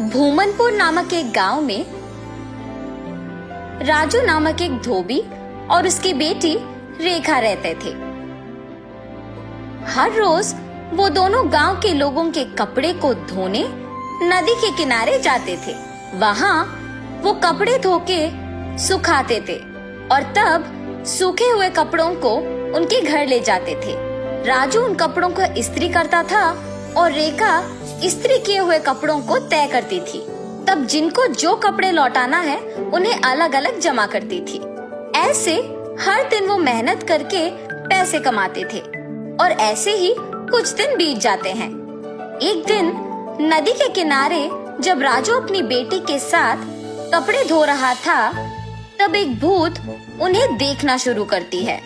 भूमनपुर नामक एक गांव में राजू नामक एक धोबी और उसकी बेटी रेखा रहते थे। हर रोज वो दोनों गांव के लोगों के कपड़े को धोने नदी के किनारे जाते थे। वहां वो कपड़े धो के सुखाते थे और तब सूखे हुए कपड़ों को उनके घर ले जाते थे। राजू उन कपड़ों को इस्त्री करता था और रेखा इस्त्री किए हुए कपड़ों को तय करती थी। तब जिनको जो कपड़े लौटाना है उन्हें अलग अलग जमा करती थी। ऐसे हर दिन वो मेहनत करके पैसे कमाते थे और ऐसे ही कुछ दिन बीत जाते हैं। एक दिन नदी के किनारे जब राजू अपनी बेटी के साथ कपड़े धो रहा था, तब एक भूत उन्हें देखना शुरू करती है।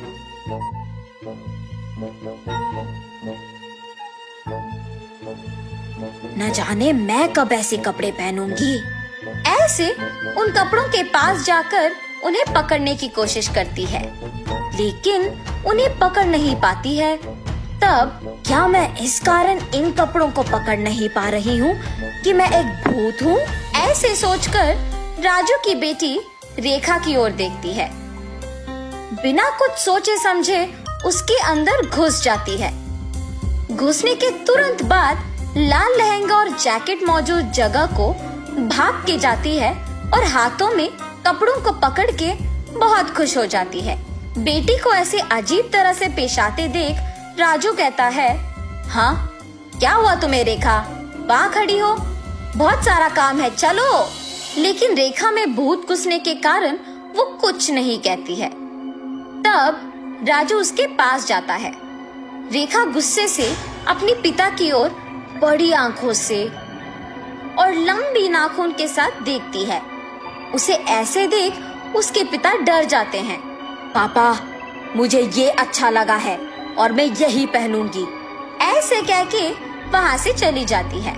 न जाने मैं कब ऐसे कपड़े पहनूंगी। ऐसे उन कपड़ों के पास जाकर उन्हें पकड़ने की कोशिश करती है, लेकिन उन्हें पकड़ नहीं पाती है। तब क्या मैं इस कारण इन कपड़ों को पकड़ नहीं पा रही हूँ कि मैं एक भूत हूँ? ऐसे सोचकर राजू की बेटी रेखा की ओर देखती है। बिना कुछ सोचे समझे उसके अंदर घुस जाती है। घुसने के तुरंत बाद लाल लहंगा और जैकेट मौजूद जगह को भाग के जाती है और हाथों में कपड़ों को पकड़ के बहुत खुश हो जाती है। बेटी को ऐसे अजीब तरह से पेश आते देख राजू कहता है, हाँ क्या हुआ तुम्हें रेखा? वहाँ खड़ी हो, बहुत सारा काम है, चलो। लेकिन रेखा में भूत घुसने के कारण वो कुछ नहीं कहती है। तब राजू उसके पास जाता है। रेखा गुस्से से अपने पिता की ओर बड़ी आंखों से और लंबी नाखून के साथ देखती है। उसे ऐसे देख उसके पिता डर जाते हैं। पापा, मुझे ये अच्छा लगा है और मैं यही पहनूंगी, ऐसे कह के वहाँ से चली जाती है।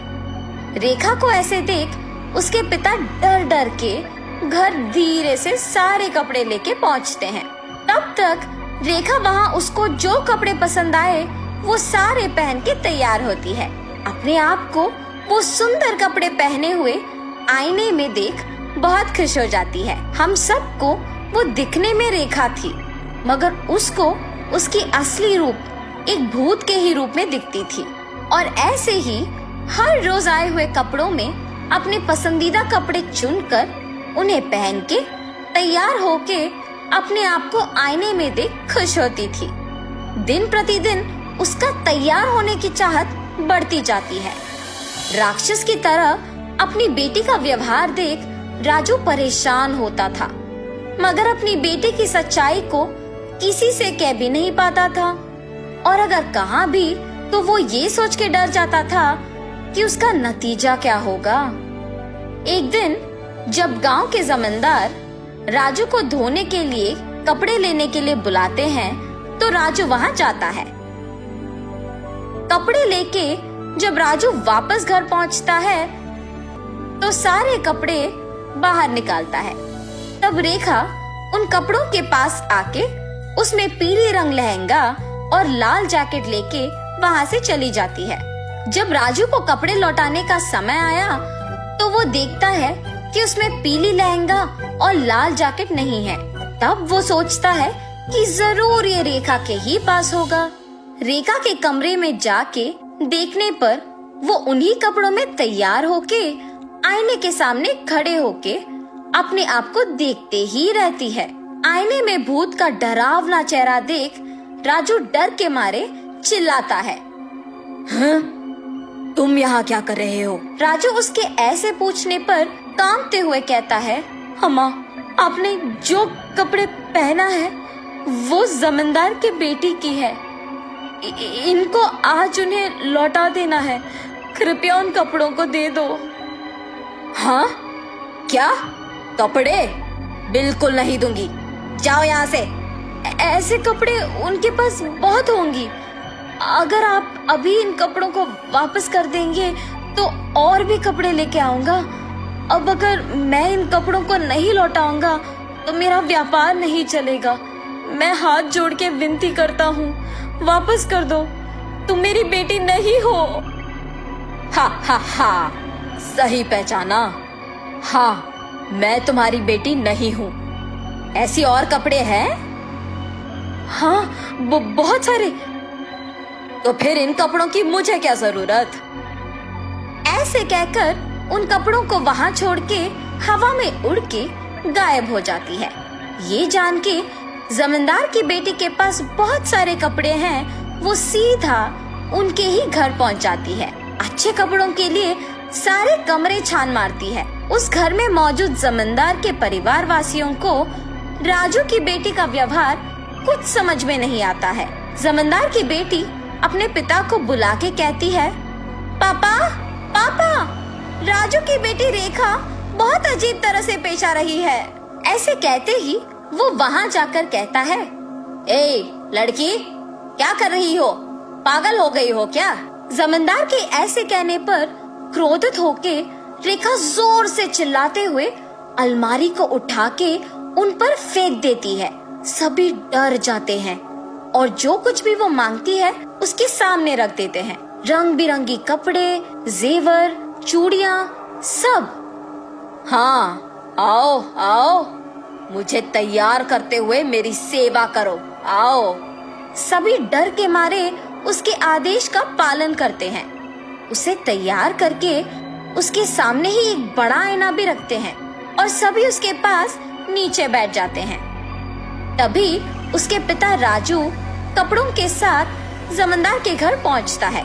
रेखा को ऐसे देख उसके पिता डर डर के घर धीरे से सारे कपड़े लेके पहुँचते हैं। तब तक रेखा वहाँ उसको जो कपड़े पसंद आए वो सारे पहन के तैयार होती है। अपने आप को वो सुंदर कपड़े पहने हुए आईने में देख बहुत खुश हो जाती है। हम सबको वो दिखने में रेखा थी, मगर उसको उसकी असली रूप एक भूत के ही रूप में दिखती थी। और ऐसे ही हर रोज आए हुए कपड़ों में अपने पसंदीदा कपड़े चुनकर उन्हें पहन के तैयार होके अपने आप को आईने में देख खुश होती थी। दिन प्रतिदिन उसका तैयार होने की चाहत बढ़ती जाती है। राक्षस की तरह अपनी बेटी का व्यवहार देख राजू परेशान होता था, मगर अपनी बेटी की सच्चाई को किसी से कह भी नहीं पाता था, और अगर कहा भी तो वो ये सोच के डर जाता था कि उसका नतीजा क्या होगा। एक दिन जब गांव के जमींदार राजू को धोने के लिए कपड़े लेने के लिए बुलाते हैं, तो राजू वहां जाता है। कपड़े लेके जब राजू वापस घर पहुंचता है तो सारे कपड़े बाहर निकालता है। तब रेखा उन कपड़ों के पास आके उसमें पीले रंग लहंगा और लाल जैकेट लेके वहां से चली जाती है। जब राजू को कपड़े लौटाने का समय आया तो वो देखता है कि उसमें पीली लहंगा और लाल जैकेट नहीं है। तब वो सोचता है कि जरूर ये रेखा के ही पास होगा। रेखा के कमरे में जाके देखने पर वो उन्हीं कपड़ों में तैयार होके आईने के सामने खड़े होके अपने आप को देखते ही रहती है। आईने में भूत का डरावना चेहरा देख राजू डर के मारे चिल्लाता है, हाँ? तुम यहाँ क्या कर रहे हो? राजू उसके ऐसे पूछने पर कांपते हुए कहता है, अम्मा, आपने जो कपड़े पहना है वो जमींदार की बेटी की है। इनको आज उन्हें लौटा देना है, कृपया उन कपड़ों को दे दो। हाँ? क्या? कपड़े? बिल्कुल नहीं दूंगी, जाओ यहाँ से। ऐसे कपड़े उनके पास बहुत होंगी, अगर आप अभी इन कपड़ों को वापस कर देंगे तो और भी कपड़े लेके आऊंगा। अब अगर मैं इन कपड़ों को नहीं लौटाऊंगा तो मेरा व्यापार नहीं चलेगा। मैं हाथ जोड़ के विनती करता हूँ, वापस कर दो, तुम मेरी बेटी नहीं हो। हा हा हा, सही पहचाना। हाँ, मैं तुम्हारी बेटी नहीं हूँ। ऐसी और कपड़े हैं? हाँ, बहुत सारे। तो फिर इन कपड़ों की मुझे क्या जरूरत? ऐसे कहकर उन कपड़ों को वहां छोड़ के हवा में उड़ के गायब हो जाती है। ये जान के जमींदार की बेटी के पास बहुत सारे कपड़े हैं, वो सीधा उनके ही घर पहुंच जाती है। अच्छे कपड़ों के लिए सारे कमरे छान मारती है। उस घर में मौजूद जमींदार के परिवार वासियों को राजू की बेटी का व्यवहार कुछ समझ में नहीं आता है। जमींदार की बेटी अपने पिता को बुला के कहती है, पापा पापा, राजू की बेटी रेखा बहुत अजीब तरह से पेश आ रही है। ऐसे कहते ही वो वहाँ जाकर कहता है, ए लड़की, क्या कर रही हो? पागल हो गई हो क्या? जमींदार के ऐसे कहने पर क्रोधित होके रेखा जोर से चिल्लाते हुए अलमारी को उठा के उन पर फेंक देती है। सभी डर जाते हैं और जो कुछ भी वो मांगती है उसके सामने रख देते हैं। रंग बिरंगी कपड़े, जेवर, चूड़ियाँ, सब। हाँ, आओ आओ, मुझे तैयार करते हुए मेरी सेवा करो, आओ। सभी डर के मारे उसके आदेश का पालन करते हैं। उसे तैयार करके उसके सामने ही एक बड़ा आईना भी रखते हैं और सभी उसके पास नीचे बैठ जाते हैं। तभी उसके पिता राजू कपड़ों के साथ जमींदार के घर पहुंचता है।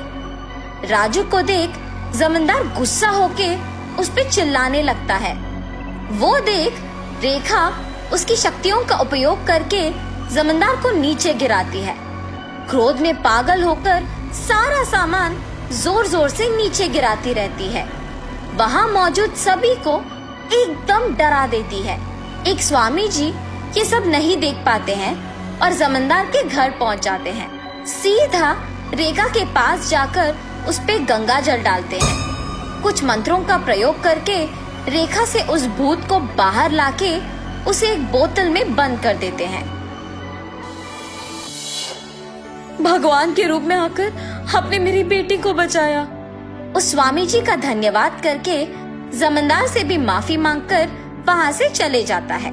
राजू को देख जमींदार गुस्सा होके उस पे चिल्लाने लगता है। वो देख रेखा उसकी शक्तियों का उपयोग करके जमींदार को नीचे गिराती है। क्रोध में पागल होकर सारा सामान जोर जोर से नीचे गिराती रहती है। वहाँ मौजूद सभी को एकदम डरा देती है। एक स्वामी जी ये सब नहीं देख पाते हैं और जमींदार के घर पहुँच जाते हैं। सीधा रेखा के पास जाकर उस पे गंगा जल डालते हैं। कुछ मंत्रों का प्रयोग करके रेखा से उस भूत को बाहर लाके उसे एक बोतल में बंद कर देते हैं। भगवान के रूप में आकर आपने मेरी बेटी को बचाया। उस स्वामी जी का धन्यवाद करके जमींदार से भी माफी मांगकर वहाँ से चले जाता है।